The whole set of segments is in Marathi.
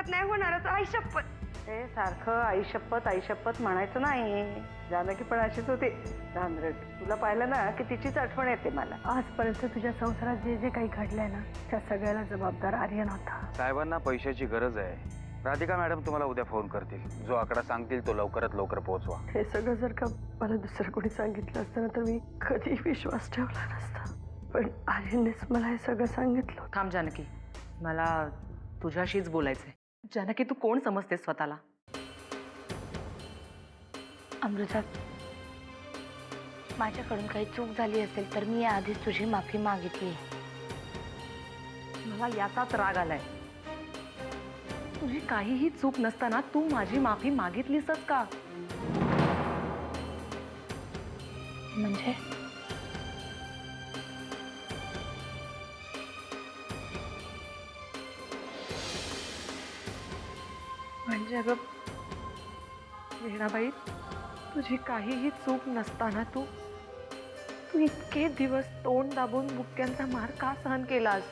परत नाही होणारच, आई शपथ. ते सारखं आई शपथ म्हणायचं नाही. जानकी पण अशीच होती धांदरट. तुला पाहिलं ना की तिचीच आठवण येते मला. आजपर्यंत तुझ्या संसारात जे जे काही घडलंय ना, त्या सगळ्याला जबाबदार आर्यन होता. साहेबांना पैशाची गरज आहे. राधिका मॅडम तुम्हाला उद्या फोन करतील. जो आकडा सांगतील तो लवकरात लवकर पोहोचवा. हे सगळं जर का मला दुसरं कोणी सांगितलं असतं ना, तर मी कधी विश्वास ठेवला नसता. पण आर्यननेच मला हे सगळं सांगितलं. थांब जानकी, मला तुझ्याशीच बोलायचंय. जानकी, तू कोण समजतेस स्वतःला? अमृता, माझ्याकडून काही चूक झाली असेल तर मी आधीच तुझी माफी मागितली. मला याचाच राग आलाय. तुझी काहीही चूक नसताना तू माझी माफी मागितलीसच का? म्हणजे अगं वीणाबाई, तुझी काहीही चूक नसताना तू इतके दिवस तोंड दाबून बुक्क्यांचा मार का सहन केलास?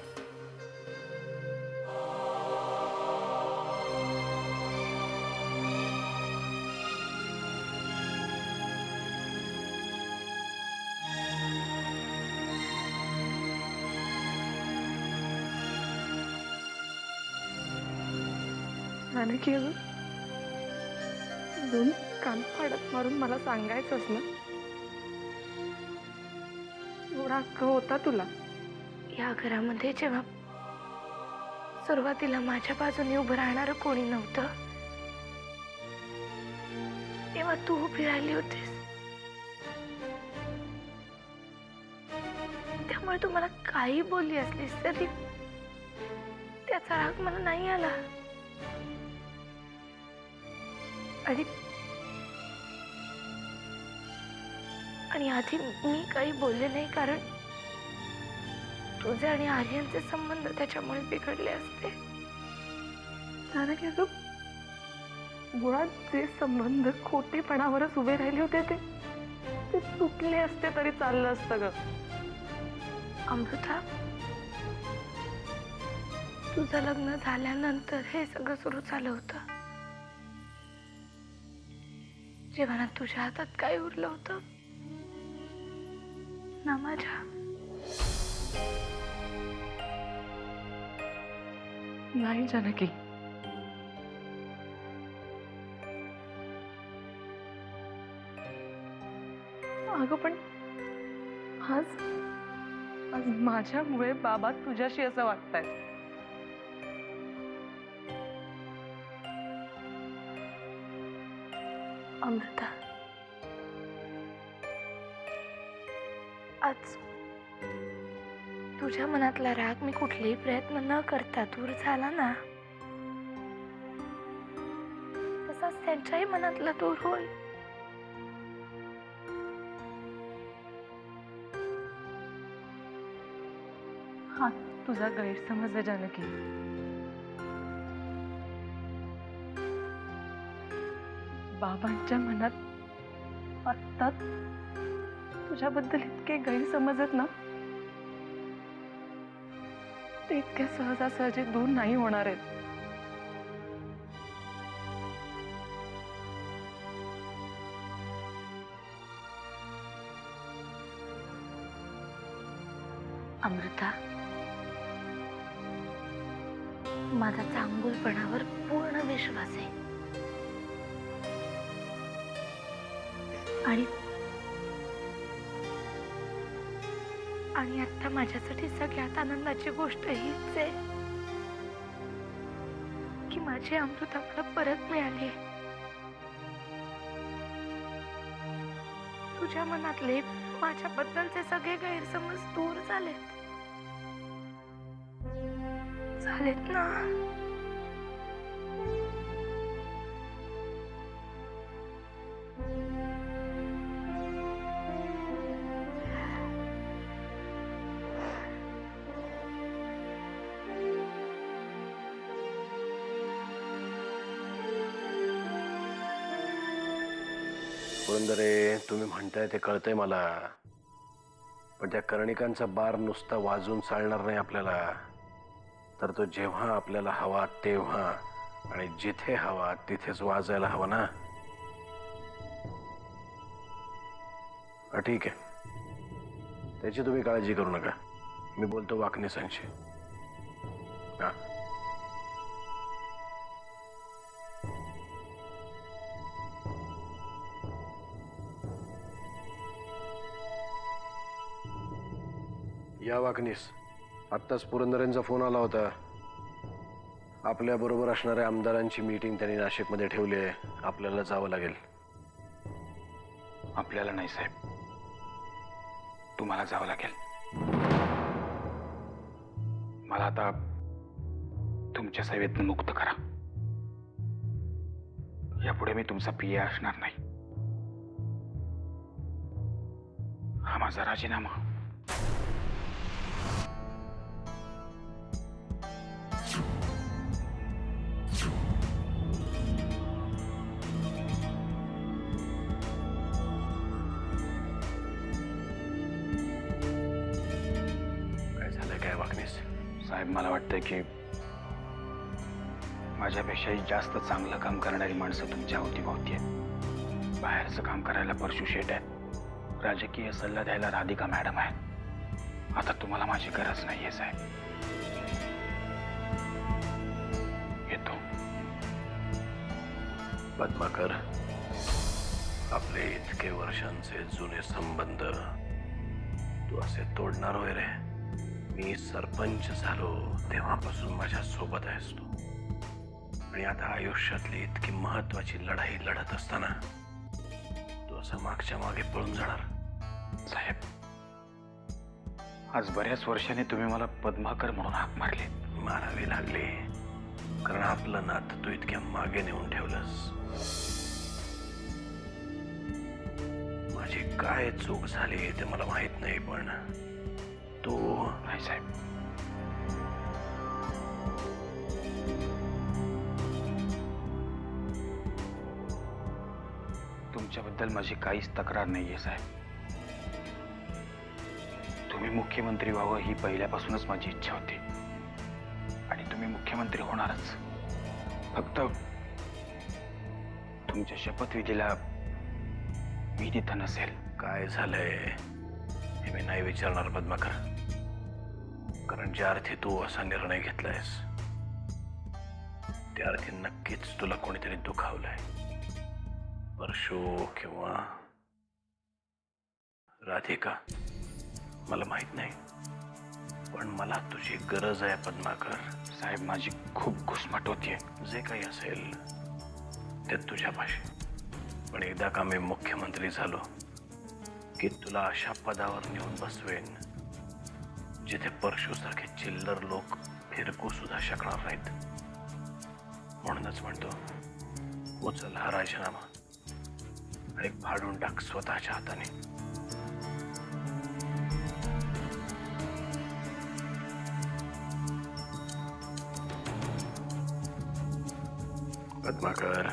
जानकी, दोन कान फाडत मारून मला सांगायचंच ना, एवढा हक्क होता तुला? या घरामध्ये जेव्हा सुरुवातीला माझ्या बाजूने उभं राहणारं कोणी नव्हतं, तेव्हा तू उभी राहिली होतीस. त्यामुळे तू मला काही बोलली असलीस तरी त्याचा राग मला नाही आला. आणि आधी मी काही बोलले नाही, कारण तुझे आणि आर्यनचे संबंध त्याच्यामुळे बिघडले असते. जानकी, अगं मुळात जे संबंध खोटेपणावरच उभे राहिले होते ते तुटले असते तरी चाललं असतं ग. अमृता, तुझं लग्न झाल्यानंतर हे सगळं सुरू झालं होतं, जेव्हा ना तुझ्या हातात काय उरलं होतं ना माझ्या. नाही जानकी, अगं पण आज माझ्यामुळे बाबा तुझ्याशी असं वागतायत. अमृता, आज तुझ्या मनातला राग मी कुठलेही प्रयत्न न करता दूर झाला ना, तसाच त्यांच्याही मनातला दूर होईल. हा तुझा गैरसमज आहे जानकी. बाबांच्या मनात आत्ता तुझ्याबद्दल इतके गैरसमज आहेत ना, ते इतक्या सहजासहजी दूर नाही होणार आहेत. अमृता, माझा चांगुलपणावर पूर्ण विश्वास आहे. आणि आता माझ्यासाठी सगळ्यात आनंदाची गोष्ट हीच आहे की माझी अमृता मला परत मिळाली. तुझ्या मनातले माझ्याबद्दलचे सगळे गैरसमज दूर झालेत ना. पुरंदरे, तुम्ही म्हणताय ते कळतंय मला, पण त्या कर्णिकांचा बार नुसता वाजून चालणार नाही आपल्याला. तर तो जेव्हा आपल्याला हवा तेव्हा आणि जिथे हवा तिथेच वाजायला हवा ना. ठीक आहे, त्याची तुम्ही काळजी करू नका. मी बोलतो वाकणीसांशी. हा. या वाकणीस, आत्ताच पुरंदरेंचा फोन आला होता. आपल्या बरोबर असणाऱ्या आमदारांची मीटिंग त्यांनी नाशिकमध्ये ठेवली आहे. आपल्याला जावं लागेल. आपल्याला नाही साहेब, तुम्हाला जावं लागेल. मला आता तुमच्या सेवेतून मुक्त करा. यापुढे मी तुमचा पीए असणार नाही. हा माझा राजीनामा. साहेब, मला वाटतं की माझ्यापेक्षाही जास्त चांगलं काम करणारी माणसं तुमच्या अवतीभोवती आहेत. बाहेरचं काम करायला परशू शेट आहेत. राजकीय सल्ला द्यायला राधिका मॅडम आहेत. आता तुम्हाला माझी गरज नाहीये साहेब. येतो. पद्माकर, आपले इतके वर्षांचे जुने संबंध तू असे तोडणार होय रे? मी सरपंच झालो तेव्हापासून माझ्या सोबत आहेस तू, आणि आता आयुष्यातली इतकी महत्वाची लढाई लढत असताना तू असं मागच्या मागे पळून जाणार? साहेब, आज बऱ्याच वर्षांनी तुम्ही मला पद्माकर म्हणून हाक मारली. मारावी लागली, कारण आपलं नातं तू इतक्या मागे नेऊन ठेवलंस. माझी काय चूक झाली ते मला माहित नाही, पण तू नाही साहेब. तुमच्याबद्दल माझी काहीच तक्रार नाहीये साहेब. तुम्ही मुख्यमंत्री व्हावं ही पहिल्यापासूनच माझी इच्छा होती, आणि तुम्ही मुख्यमंत्री होणारच. फक्त तुमच्या शपथविधीला मी तिथं नसेल. काय झालंय हे मी नाही विचारणार पद्माकर, कारण ज्या अर्थी तू असा निर्णय घेतलायस त्या अर्थी नक्कीच तुला कोणीतरी दुखावलंय. परशू किंवा राधिका, मला माहित नाही, पण मला तुझी गरज आहे पद्माकर. साहेब, माझी खूप घुसमट होतीये. जे काही असेल ते तुझ्यापाशी, पण एकदा का मी मुख्यमंत्री झालो की तुला अशा पदावर नेऊन बसवेन जिथे परशुसारखे चिल्लर लोक फिरकू सुद्धा शकणार नाहीत. म्हणूनच म्हणतो, उचल हा राजीनामा आणि फाडून टाक स्वतःच्या हाताने. पद्माकर,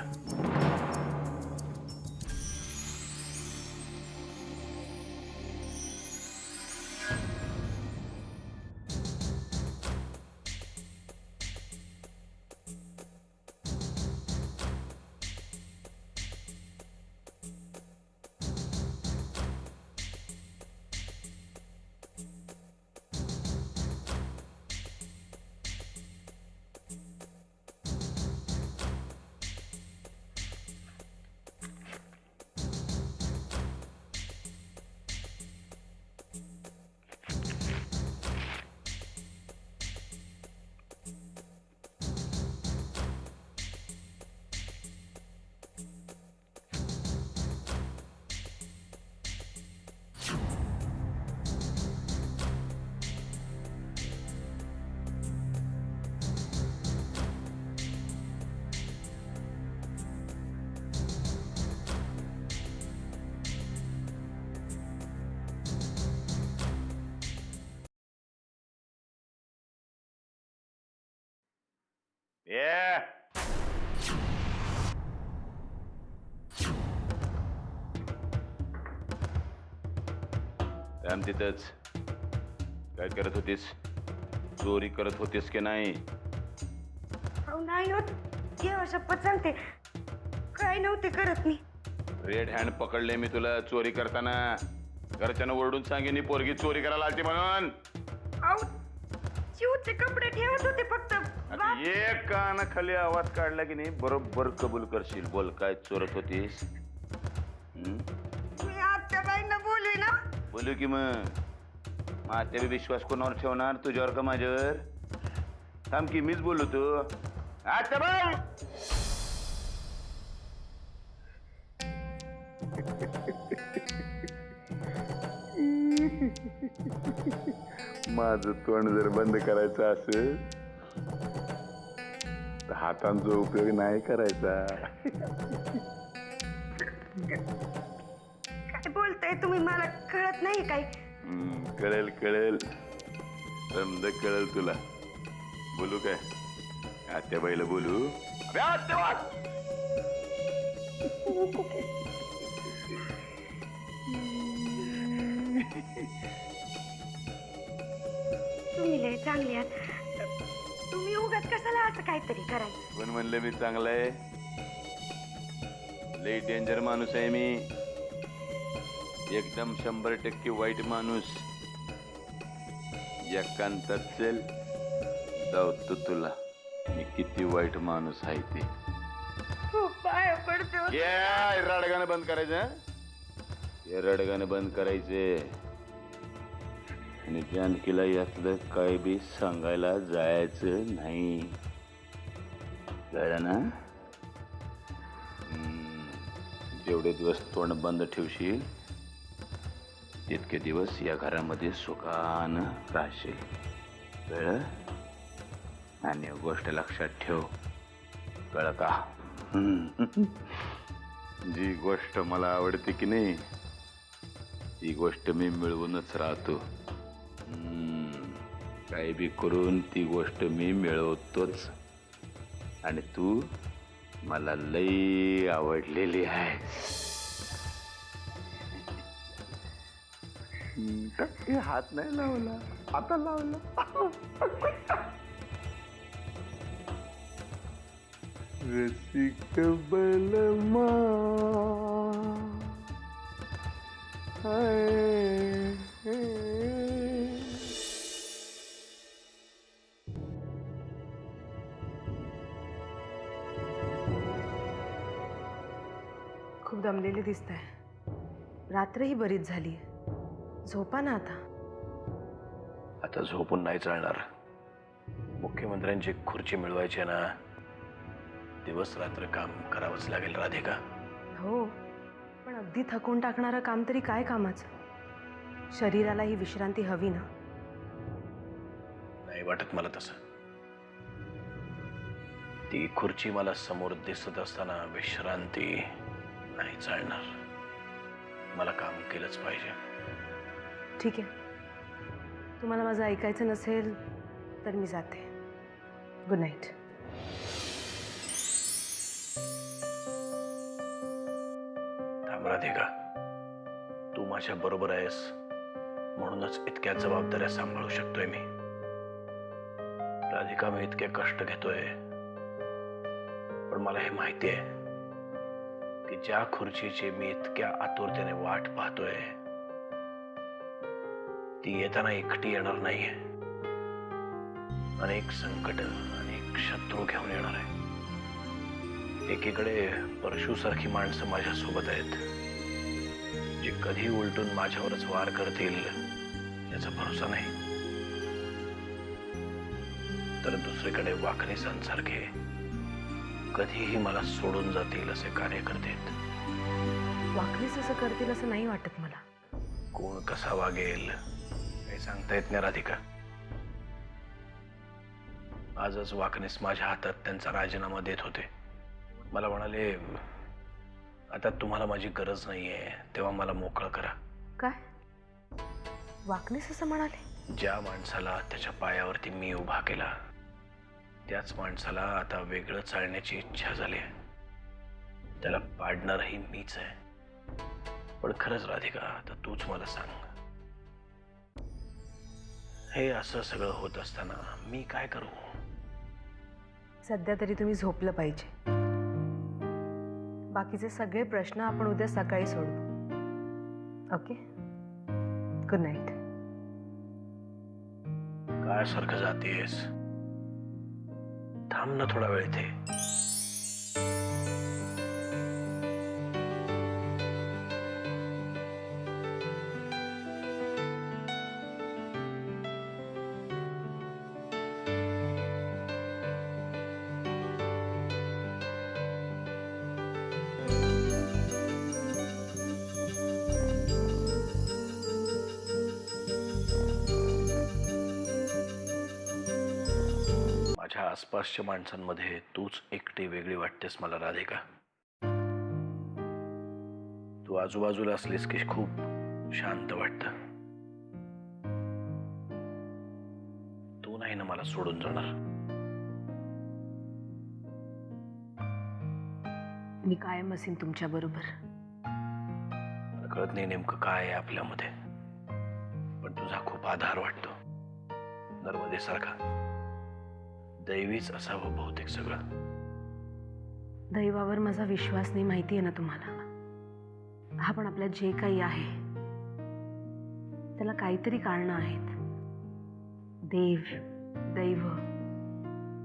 थांब तिथंच. काय करत होतीस? चोरी करत होतीस की नाही? नाही होत. देवा शपथ सांगते काय नव्हते करत मी. रेड हँड पकडले मी तुला चोरी करताना. घरच्यानं ओरडून सांगेन ही पोरगी चोरी करायला आलती म्हणून. अहो शिवचे कपडे ठेवत होते फक्त. आता एक कानाखाली आवाज काढला की नाही बरोबर कबूल करशील. बोल काय चोरत होतीस? मी आजच्या बाईंना बोलू ना. बोलू की मग माझ्या विश्वास कोणावर ठेवणार, तुझ्यावर का माझ्यावर? थांब की मीच बोलू तू. आता बाई माझं तोंड जर बंद करायचं असेल तर हातांचा उपयोग नाही करायचा. काय बोलताय तुम्ही, मला कळत नाही काय. कळेल कळेल समजा कळेल तुला. बोलू काय? आत्याबाईला बोलू? अबे आत्याबाई! तुम्ही लय चांगले आहात. तुम्ही उगाच कशाला असं काहीतरी करायचं. पण म्हणलं मी चांगला आहे? लई डेंजर माणूस आहे मी. एकदम 100% वाईट माणूस. एकांतात चल जाऊतो तुला मी किती वाईट माणूस आहे ते. पाया पडतो. हे रडगाणं बंद करायचं. हे रडगाणं बंद करायचे आणि जानकीला यातलं काय बी सांगायला जायचं नाही. कळलं ना? जेवढे दिवस तोंड बंद ठेवशील तितके दिवस या घरामध्ये सुखानं राहशील. कळलं? आणि गोष्ट लक्षात ठेव. कळलं का? जी गोष्ट मला आवडते की नाही ती गोष्ट मी मिळवूनच राहतो. काही बी करून ती गोष्ट मी मिळवतोच. आणि तू मला लई आवडलेली आहे. हात नाही लावला, आता लावला. रसिक बलमा खूप दमलेली दिसताय. रात्रही बरीच झाली. झोपा ना आता. आता झोपून नाही चालणार. मुख्यमंत्र्यांची खुर्ची मिळवायची ना, दिवस रात्र काम करावंच लागेल राधिका. हो, पण अगदी थकून टाकणारं काम तरी काय कामाचं. शरीराला ही विश्रांती हवी ना. नाही वाटत मला तसं. ती खुर्ची मला समोर दिसत असताना विश्रांती नाही चालणार. मला काम केलंच पाहिजे. ठीक आहे, तुम्हाला माझं ऐकायचं नसेल तर मी जाते. Good night. थांब राधिका, तू माझ्या बरोबर आहेस म्हणूनच इतक्या जबाबदाऱ्या सांभाळू शकतोय मी. राधिका, मी इतके कष्ट घेतोय पण मला हे माहिती आहे की ज्या खुर्चीची मी इतक्या आतुरतेने वाट पाहतोय ती येताना एकटी येणार नाहीये. अनेक संकट, अनेक शत्रू घेऊन येणार आहे. एकीकडे परशुसारखी माणसं माझ्या सोबत आहेत जी कधी उलटून माझ्यावरच वार करतील याचा भरोसा नाही. तर दुसरीकडे वाकणीसांसारखे कधीही मला सोडून जातील असे कार्यकर्ते आहेत. वाकणीस असं करतील असं नाही वाटत मला. कोण कसा वागेल काही सांगता येत नाही राधिका. आजच वाकणीस माझ्या हातात त्यांचा राजीनामा देत होते. मला म्हणाले, आता तुम्हाला माझी गरज नाहीये तेव्हा मला मोकळं करा. काय वाकणीस असं म्हणाले? ज्या माणसाला त्याच्या पायावरती मी उभा केला त्याच माणसाला आता वेगळं चालण्याची इच्छा झाली आहे. त्याला पाडणारही मीच आहे. पण खरंच राधिका, आता तूच मला सांग, हे असं सगळं होत असताना मी काय करू? सध्या तरी तुम्ही झोपलं पाहिजे. बाकीचे सगळे प्रश्न आपण उद्या सकाळी सोडवू. Okay, good night. काय सारखं जातेस? थांब ना थोडा वेळ इथे. माझ्या आसपासच्या माणसांमध्ये तूच एकटी वेगळी वाटतेस मला राधिका. तू आजूबाजूला असलीस की खूप शांत वाटतं. तू नाही ना मला सोडून जाणार. मी कायम असेन तुमच्या बरोबर. मला कळत नाही नेमकं काय आहे आपल्यामध्ये, पण तुझा खूप आधार वाटतो. नर्मदेसारखा दैवीच असावं बहुतेक सगळं. दैवावर माझा विश्वास नाही, माहिती आहे ना तुम्हाला. हा पण आपल्यात जे काही आहे त्याला काहीतरी कारणं आहेत. देव, दैव,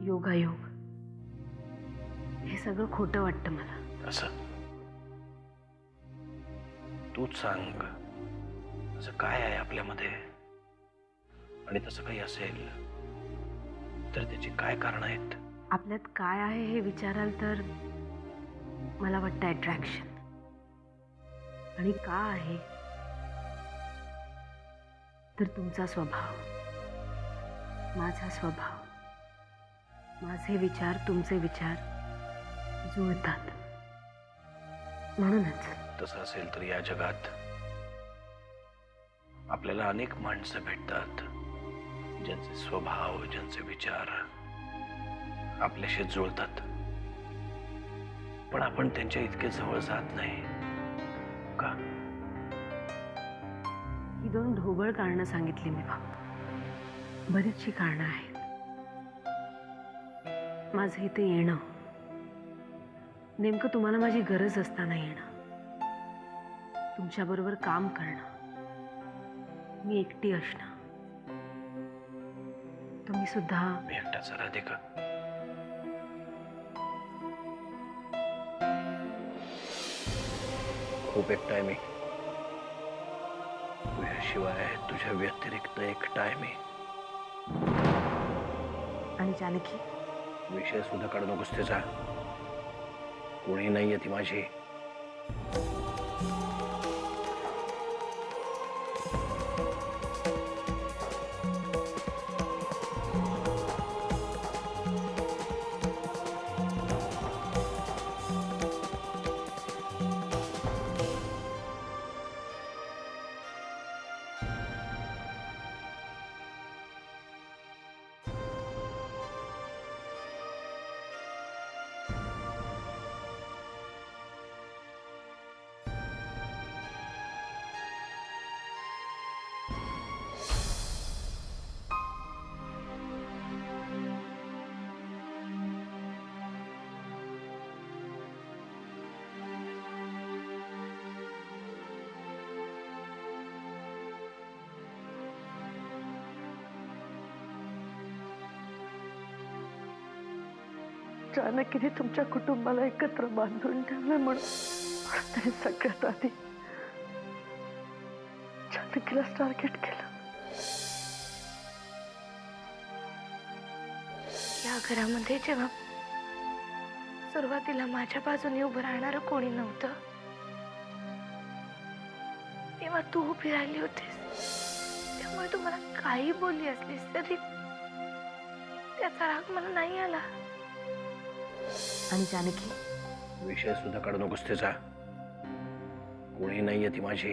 योगायोग, हे सगळं खोटं वाटतं मला. असं तूच सांग, असं काय आहे आपल्यामध्ये? आणि तसं काही असेल तर त्याची काय कारण आहेत? आपल्यात काय आहे हे विचाराल तर मला वाटतं अट्रॅक्शन. आणि का आहे तर तुमचा स्वभाव, माझा स्वभाव, माझे विचार तुमचे विचार जुळतात म्हणूनच. तसं असेल तर या जगात आपल्याला अनेक माणसं भेटतात ज्यांचे स्वभाव, ज्यांचे विचार आपल्याशी जुळतात, पण आपण त्यांच्या इतके जवळ जात नाही का? ही दोन ढोबळ कारणं सांगितली मी फक्त. बरीचशी कारणं आहेत. माझं इथे येणं, नेमकं तुम्हाला माझी गरज असताना येणं, तुमच्याबरोबर काम करणं, मी एकटी असणं, तुम्ही सुद्धा. मी एकटाच राधिका. खूप एकटा आहे मी. तुझ्याशिवाय, तुझ्या व्यतिरिक्त एकटा आहे मी. आणि जानकी, विषय सुद्धा काढू नकोस त्याचा. कोणी नाहीये ती माझी. जानकीने तुमच्या कुटुंबाला एकत्र बांधून ठेवलं म्हणून तरी सगळ्यात आधी जानकीलाच टार्गेट केलं. या घरामध्ये जेव्हा सुरुवातीला माझ्या बाजूने उभं राहणारं कोणी नव्हतं, तेव्हा तू उभी राहिली होतीस. त्यामुळे तू मला काही बोलली असलीस तरी त्याचा राग मला नाही आला. आणि जानकी, विषय सुद्धा काढू नकोस त्याचा. कोणी नाहीये ती माझी.